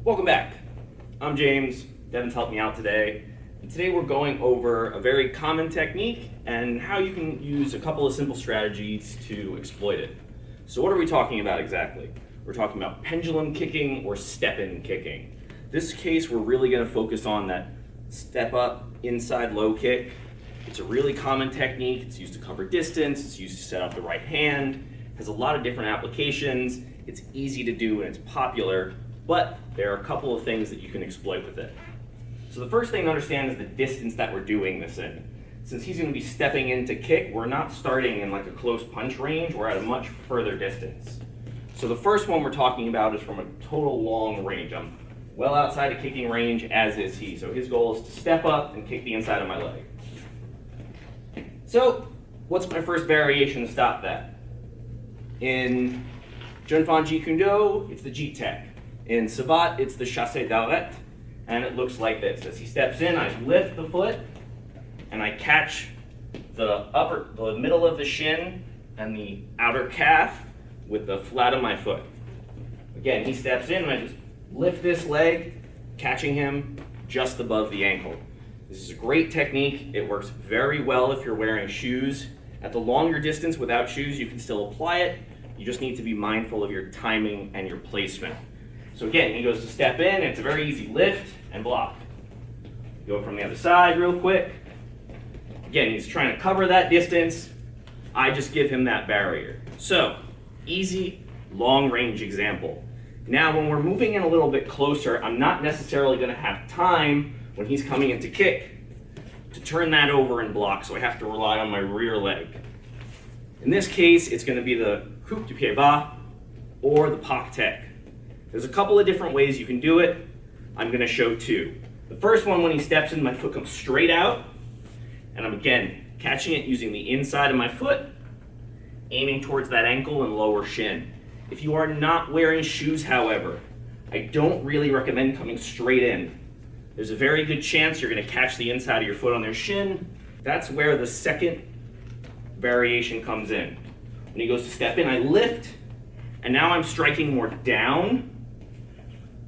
Welcome back. I'm James. Devin's helped me out today. And today we're going over a very common technique and how you can use a couple of simple strategies to exploit it. So what are we talking about exactly? We're talking about pendulum kicking or step-in kicking. This case, we're really going to focus on that step-up inside low kick. It's a really common technique. It's used to cover distance. It's used to set up the right hand. It has a lot of different applications. It's easy to do and it's popular. But there are a couple of things that you can exploit with it. So the first thing to understand is the distance that we're doing this in. Since he's going to be stepping in to kick, we're not starting in like a close punch range, we're at a much further distance. So the first one we're talking about is from a total long range. I'm well outside of kicking range, as is he. So his goal is to step up and kick the inside of my leg. So what's my first variation to stop that? In Junfan JKD, it's the G-Tech. In Savate, it's the chassé d'arrêt, and it looks like this. As he steps in, I lift the foot, and I catch the middle of the shin and the outer calf with the flat of my foot. Again, he steps in, and I just lift this leg, catching him just above the ankle. This is a great technique. It works very well if you're wearing shoes. At the longer distance without shoes, you can still apply it. You just need to be mindful of your timing and your placement. So again, he goes to step in, it's a very easy lift and block. Go from the other side real quick. Again, he's trying to cover that distance. I just give him that barrier. So, easy, long range example. Now when we're moving in a little bit closer, I'm not necessarily going to have time when he's coming in to kick to turn that over and block, so I have to rely on my rear leg. In this case, it's going to be the coup du pied bas or the pak tek. There's a couple of different ways you can do it. I'm going to show two. The first one, when he steps in, my foot comes straight out, and I'm again catching it using the inside of my foot, aiming towards that ankle and lower shin. If you are not wearing shoes, however, I don't really recommend coming straight in. There's a very good chance you're going to catch the inside of your foot on their shin. That's where the second variation comes in. When he goes to step in, I lift, and now I'm striking more down.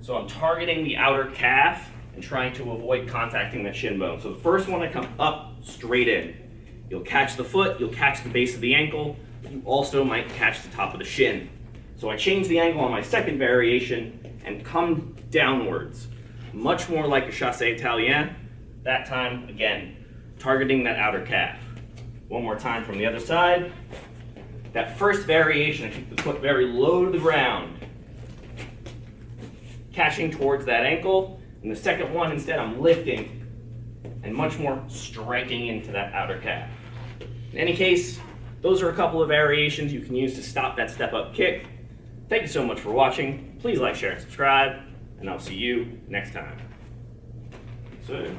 So I'm targeting the outer calf and trying to avoid contacting that shin bone. So the first one, I come up straight in. You'll catch the foot, you'll catch the base of the ankle, but you also might catch the top of the shin. So I change the angle on my second variation and come downwards, much more like a chassé italien. That time, again, targeting that outer calf. One more time from the other side. That first variation, I keep the foot very low to the ground, catching towards that ankle. And the second one, instead, I'm lifting and much more striking into that outer calf. In any case, those are a couple of variations you can use to stop that step-up kick. Thank you so much for watching. Please like, share, and subscribe, and I'll see you next time. So.